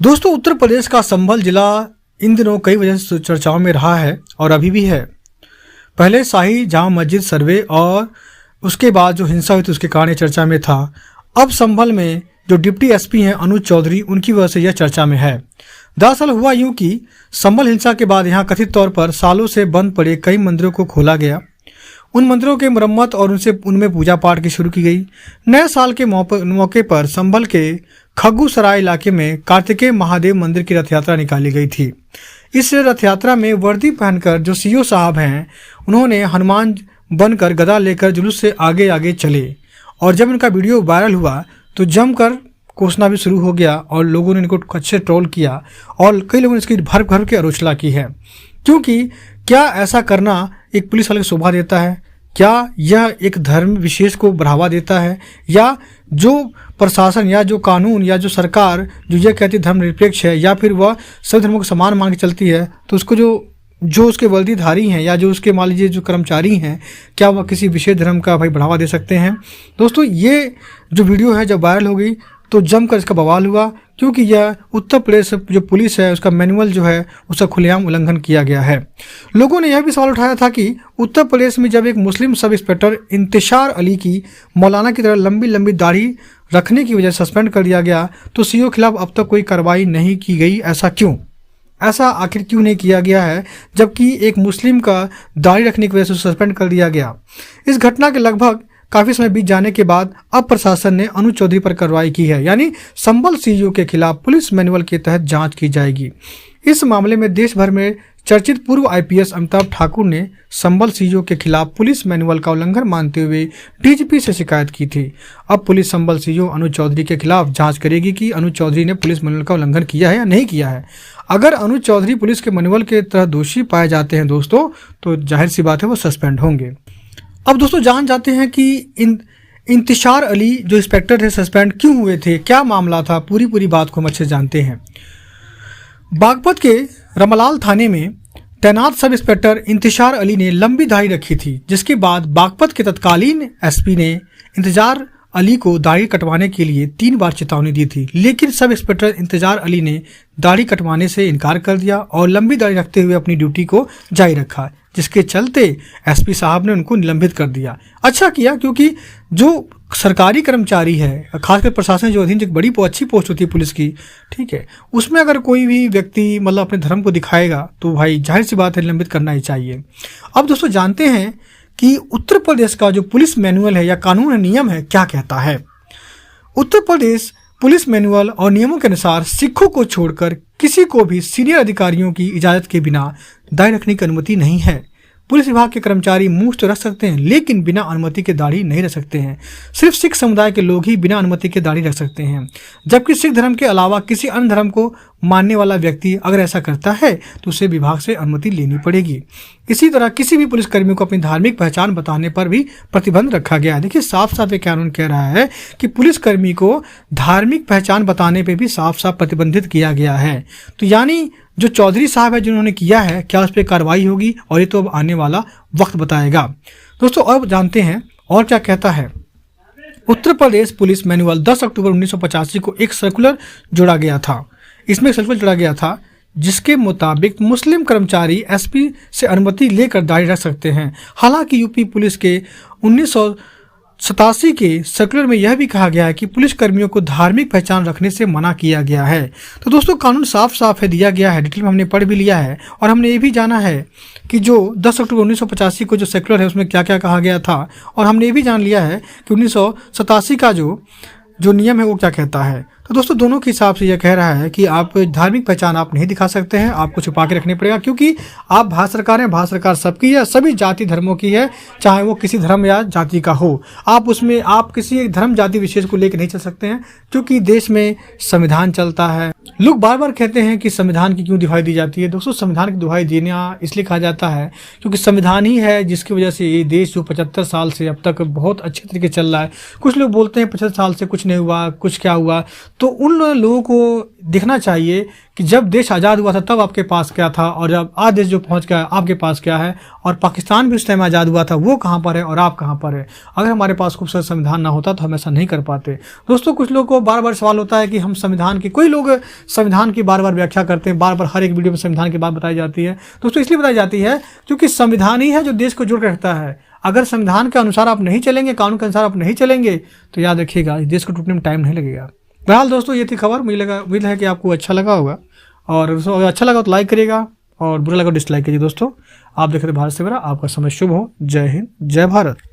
दोस्तों, उत्तर प्रदेश का संभल जिला इन दिनों कई वजह से चर्चाओं में रहा है और अभी भी है। पहले शाही जामा मस्जिद सर्वे और उसके बाद जो हिंसा हुई थी उसके कारण चर्चा में था। अब संभल में जो डिप्टी एसपी हैं अनुज चौधरी, उनकी वजह से यह चर्चा में है। दरअसल हुआ यूं कि संभल हिंसा के बाद यहाँ कथित तौर पर सालों से बंद पड़े कई मंदिरों को खोला गया। उन मंदिरों के मरम्मत और उनमें पूजा पाठ की शुरू की गई। नए साल के मौके पर संभल के खग्गू सराय इलाके में कार्तिकेय महादेव मंदिर की रथ यात्रा निकाली गई थी। इस रथ यात्रा में वर्दी पहनकर जो सीओ साहब हैं, उन्होंने हनुमान बनकर गदा लेकर जुलूस से आगे आगे चले और जब उनका वीडियो वायरल हुआ तो जमकर कोसना भी शुरू हो गया और लोगों ने इनको अच्छे ट्रोल किया और कई लोगों ने इसकी भर भर के आलोचना की है। क्योंकि क्या ऐसा करना एक पुलिस वाले को शोभा देता है? क्या यह एक धर्म विशेष को बढ़ावा देता है? या जो प्रशासन या जो कानून या जो सरकार जो यह कहती धर्मनिरपेक्ष है या फिर वह सभी धर्मों को समान मान के चलती है, तो उसको जो उसके वर्दीधारी हैं या जो उसके मान लीजिए जो कर्मचारी हैं, क्या वह किसी विशेष धर्म का भाई बढ़ावा दे सकते हैं? दोस्तों, ये जो वीडियो है जब वायरल हो गई तो जमकर इसका बवाल हुआ, क्योंकि यह उत्तर प्रदेश जो पुलिस है उसका मैनुअल जो है उसका खुलेआम उल्लंघन किया गया है। लोगों ने यह भी सवाल उठाया था कि उत्तर प्रदेश में जब एक मुस्लिम सब इंस्पेक्टर इंतशार अली की मौलाना की तरह लंबी लंबी दाढ़ी रखने की वजह से सस्पेंड कर दिया गया, तो सीओ खिलाफ अब तक कोई कार्रवाई नहीं की गई। ऐसा क्यों? ऐसा आखिर क्यों नहीं किया गया है, जबकि एक मुस्लिम का दाढ़ी रखने की वजह से सस्पेंड कर दिया गया? इस घटना के लगभग काफी समय बीत जाने के बाद अब प्रशासन ने अनुज चौधरी पर कार्रवाई की है, यानी संभल सीईओ के खिलाफ पुलिस मैनुअल के तहत जांच की जाएगी। इस मामले में देश भर में चर्चित पूर्व आईपीएस अमिताभ ठाकुर ने संभल सीईओ के खिलाफ पुलिस मैनुअल का उल्लंघन मानते हुए डीजीपी से शिकायत की थी। अब पुलिस संभल सीईओ अनुज चौधरी के खिलाफ जांच करेगी कि अनुज चौधरी ने पुलिस मैनुअल का उल्लंघन किया है या नहीं किया है। अगर अनुज चौधरी पुलिस के मैनुअल के तहत दोषी पाए जाते हैं दोस्तों, तो जाहिर सी बात है वो सस्पेंड होंगे। अब दोस्तों जान जाते हैं कि इंतशार अली जो इंस्पेक्टर थे सस्पेंड क्यों हुए थे, क्या मामला था, पूरी बात को हम अच्छे जानते हैं। बागपत के रमलाल थाने में तैनात सब इंस्पेक्टर इंतशार अली ने लंबी दाढ़ी रखी थी, जिसके बाद बागपत के तत्कालीन एसपी ने इंतजार अली को दाढ़ी कटवाने के लिए 3 बार चेतावनी दी थी, लेकिन सब इंस्पेक्टर इंतजार अली ने दाढ़ी कटवाने से इनकार कर दिया और लंबी दाढ़ी रखते हुए अपनी ड्यूटी को जारी रखा, जिसके चलते एसपी साहब ने उनको निलंबित कर दिया। अच्छा किया, क्योंकि जो सरकारी कर्मचारी है, खासकर प्रशासन जो अधीन जो बड़ी अच्छी पोस्ट होती है पुलिस की, ठीक है, उसमें अगर कोई भी व्यक्ति मतलब अपने धर्म को दिखाएगा तो भाई जाहिर सी बात है निलंबित करना ही चाहिए। अब दोस्तों जानते हैं कि उत्तर प्रदेश का जो पुलिस मैनुअल है या कानून नियम है क्या कहता है। उत्तर प्रदेश पुलिस मैनुअल और नियमों के अनुसार सिखों को छोड़कर किसी को भी सीनियर अधिकारियों की इजाजत के बिना दाढ़ी रखने की अनुमति नहीं है। पुलिस विभाग के कर्मचारी मूंछ तो रख सकते हैं, लेकिन बिना अनुमति के दाढ़ी नहीं रख सकते हैं। सिर्फ सिख समुदाय के लोग ही बिना अनुमति के दाढ़ी रख सकते हैं, जबकि सिख धर्म के अलावा किसी अन्य धर्म को मानने वाला व्यक्ति अगर ऐसा करता है तो उसे विभाग से अनुमति लेनी पड़ेगी। इसी तरह किसी भी पुलिसकर्मी को अपनी धार्मिक पहचान बताने पर भी प्रतिबंध रखा गया है। देखिए साफ साफ ये कानून कह रहा है कि पुलिसकर्मी को धार्मिक पहचान बताने पर भी साफ साफ प्रतिबंधित किया गया है। तो यानी जो चौधरी साहब है जिन्होंने किया है, क्या उस पर कार्रवाई होगी, और ये तो अब आने वाला वक्त बताएगा। दोस्तों अब जानते हैं और क्या कहता है। उत्तर प्रदेश पुलिस मैनुअल 10 अक्टूबर 1985 को एक सर्कुलर जोड़ा गया था। इसमें एक सर्कुलर जोड़ा गया था जिसके मुताबिक मुस्लिम कर्मचारी एसपी से अनुमति लेकर दाढ़ी रख सकते हैं। हालांकि यूपी पुलिस के 1987 के सर्कुलर में यह भी कहा गया है कि पुलिस कर्मियों को धार्मिक पहचान रखने से मना किया गया है। तो दोस्तों कानून साफ साफ है, दिया गया है, डिटेल में हमने पढ़ भी लिया है और हमने ये भी जाना है कि जो 10 अक्टूबर 1985 को जो सर्कुलर है उसमें क्या क्या कहा गया था, और हमने ये भी जान लिया है कि 1987 का जो नियम है वो क्या कहता है। तो दोस्तों दोनों के हिसाब से यह कह रहा है कि आप धार्मिक पहचान आप नहीं दिखा सकते हैं, आपको छुपा के रखने पड़ेगा, क्योंकि आप भारत सरकार हैं, भारत सरकार सबकी है, सभी जाति धर्मों की है, चाहे वो किसी धर्म या जाति का हो। आप उसमें आप किसी एक धर्म जाति विशेष को लेकर नहीं चल सकते हैं, क्योंकि देश में संविधान चलता है। लोग बार बार कहते हैं कि संविधान की क्यों दुहाई दी जाती है। दोस्तों संविधान की दुहाई देना इसलिए कहा जाता है क्योंकि संविधान ही है जिसकी वजह से ये देश जो 75 साल से अब तक बहुत अच्छे तरीके से चल रहा है। कुछ लोग बोलते हैं 75 साल से कुछ नहीं हुआ, कुछ क्या हुआ, तो उन लोगों को देखना चाहिए कि जब देश आज़ाद हुआ था तब आपके पास क्या था, और जब आज देश जो पहुंच गया आपके पास क्या है, और पाकिस्तान भी उस टाइम आज़ाद हुआ था वो कहाँ पर है और आप कहाँ पर है। अगर हमारे पास खूबसूरत संविधान ना होता तो हम ऐसा नहीं कर पाते। दोस्तों कुछ लोगों को बार बार सवाल होता है कि हम संविधान की, कोई लोग संविधान की बार बार व्याख्या करते हैं, बार बार हर एक वीडियो में संविधान की बात बताई जाती है। दोस्तों इसलिए बताई जाती है क्योंकि संविधान ही है जो देश को जोड़ के रखता है। अगर संविधान के अनुसार आप नहीं चलेंगे, कानून के अनुसार आप नहीं चलेंगे, तो याद रखिएगा इस देश को टूटने में टाइम नहीं लगेगा। बहरहाल दोस्तों ये थी खबर। मुझे लगा, उम्मीद है कि आपको अच्छा लगा होगा, और अगर अच्छा लगा तो लाइक करिएगा और बुरा लगा डिसलाइक कीजिए। दोस्तों आप देख रहे भारत से बड़ा, आपका समय शुभ हो। जय हिंद, जय भारत।